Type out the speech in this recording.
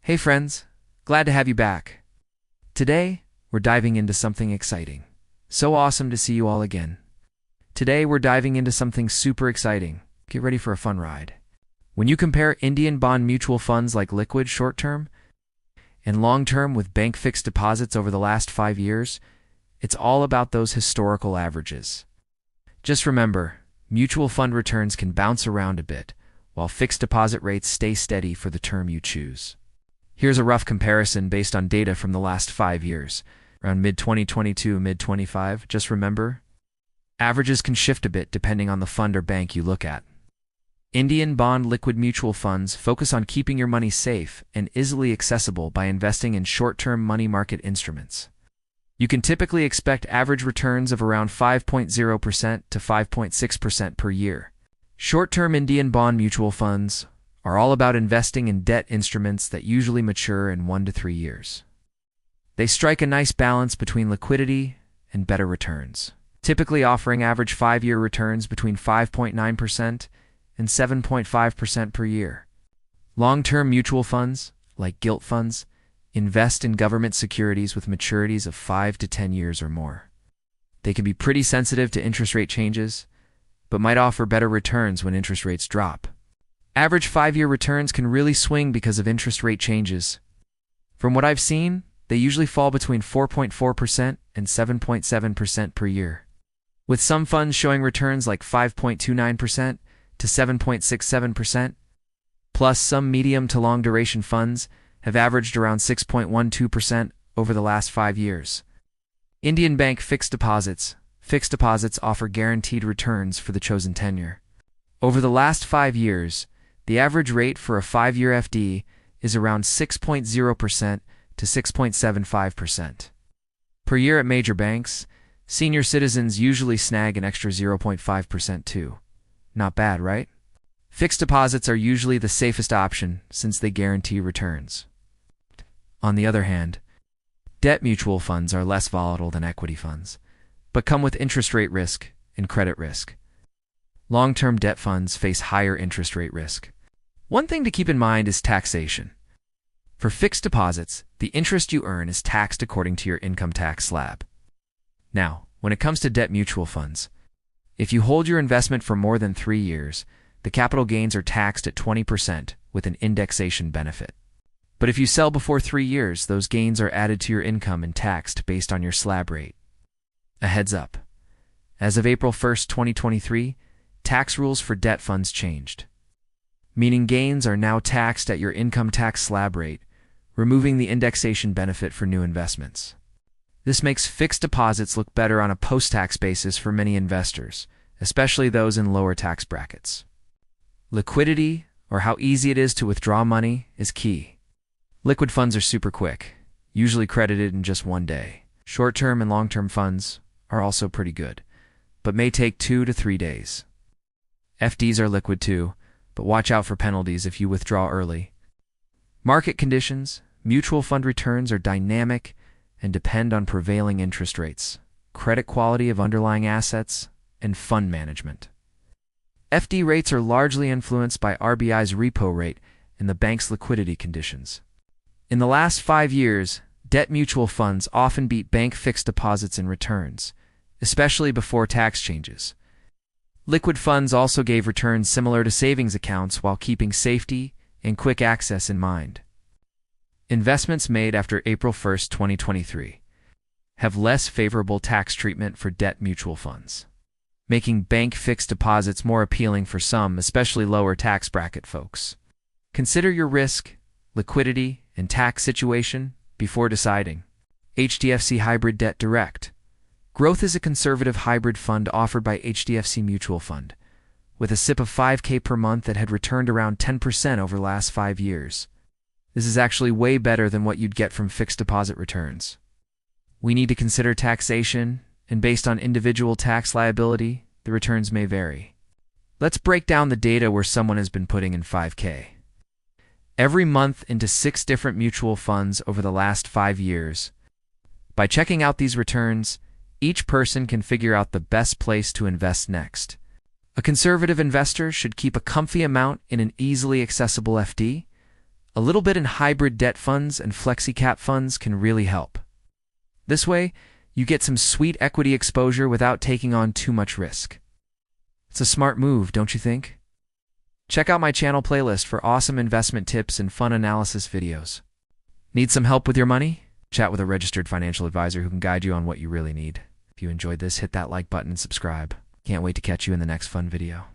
Hey friends, glad to have you back. Today, we're diving into something exciting. So awesome to see you all again. Today, we're diving into something super exciting. Get ready for a fun ride. When you compare Indian bond mutual funds like liquid short-term and long-term with bank fixed deposits over the last 5 years, it's all about those historical averages. Just remember, mutual fund returns can bounce around a bit, while fixed deposit rates stay steady for the term you choose. Here's a rough comparison based on data from the last 5 years, around mid-2022, mid-25. Just remember, averages can shift a bit depending on the fund or bank you look at. Indian bond liquid mutual funds focus on keeping your money safe and easily accessible by investing in short-term money market instruments. You can typically expect average returns of around 5.0% to 5.6% per year. Short-term Indian bond mutual funds are all about investing in debt instruments that usually mature in 1 to 3 years. They strike a nice balance between liquidity and better returns, typically offering average 5-year returns between 5.9% and 7.5% per year. Long-term mutual funds, like gilt funds, invest in government securities with maturities of 5 to 10 years or more. They can be pretty sensitive to interest rate changes, but might offer better returns when interest rates drop. Average 5-year returns can really swing because of interest rate changes. From what I've seen, they usually fall between 4.4% and 7.7% per year, with some funds showing returns like 5.29% to 7.67%, plus some medium to long duration funds have averaged around 6.12% over the last 5 years. Indian bank fixed deposits. Fixed deposits offer guaranteed returns for the chosen tenure. Over the last 5 years, the average rate for a 5-year FD is around 6.0% to 6.75%. Per year at major banks, senior citizens usually snag an extra 0.5% too. Not bad, right? Fixed deposits are usually the safest option since they guarantee returns. On the other hand, debt mutual funds are less volatile than equity funds, but come with interest rate risk and credit risk. Long-term debt funds face higher interest rate risk. One thing to keep in mind is taxation. For fixed deposits, the interest you earn is taxed according to your income tax slab. Now, when it comes to debt mutual funds, if you hold your investment for more than 3 years, the capital gains are taxed at 20% with an indexation benefit. But if you sell before 3 years, those gains are added to your income and taxed based on your slab rate. A heads up. As of April 1st, 2023, tax rules for debt funds changed, meaning gains are now taxed at your income tax slab rate, removing the indexation benefit for new investments. This makes fixed deposits look better on a post-tax basis for many investors, especially those in lower tax brackets. Liquidity, or how easy it is to withdraw money, is key. Liquid funds are super quick, usually credited in just 1 day. Short-term and long-term funds are also pretty good, but may take 2 to 3 days. FDs are liquid too, but watch out for penalties if you withdraw early. Market conditions. Mutual fund returns are dynamic and depend on prevailing interest rates, credit quality of underlying assets, and fund management. FD rates are largely influenced by RBI's repo rate and the bank's liquidity conditions. In the last 5 years, debt mutual funds often beat bank fixed deposits in returns, especially before tax changes. Liquid funds also gave returns similar to savings accounts while keeping safety and quick access in mind. Investments made after April 1st, 2023 have less favorable tax treatment for debt mutual funds, making bank fixed deposits more appealing for some, especially lower tax bracket folks. Consider your risk, liquidity, and tax situation before deciding. HDFC Hybrid Debt Direct. Growth is a conservative hybrid fund offered by HDFC Mutual Fund, with a SIP of 5K per month that had returned around 10% over the last 5 years. This is actually way better than what you'd get from fixed deposit returns. We need to consider taxation, and based on individual tax liability, the returns may vary. Let's break down the data where someone has been putting in 5K every month into 6 different mutual funds over the last 5 years. By checking out these returns, each person can figure out the best place to invest next. A conservative investor should keep a comfy amount in an easily accessible FD. A little bit in hybrid debt funds and flexi-cap funds can really help. This way, you get some sweet equity exposure without taking on too much risk. It's a smart move, don't you think? Check out my channel playlist for awesome investment tips and fun analysis videos. Need some help with your money? Chat with a registered financial advisor who can guide you on what you really need. If you enjoyed this, hit that like button and subscribe. Can't wait to catch you in the next fun video.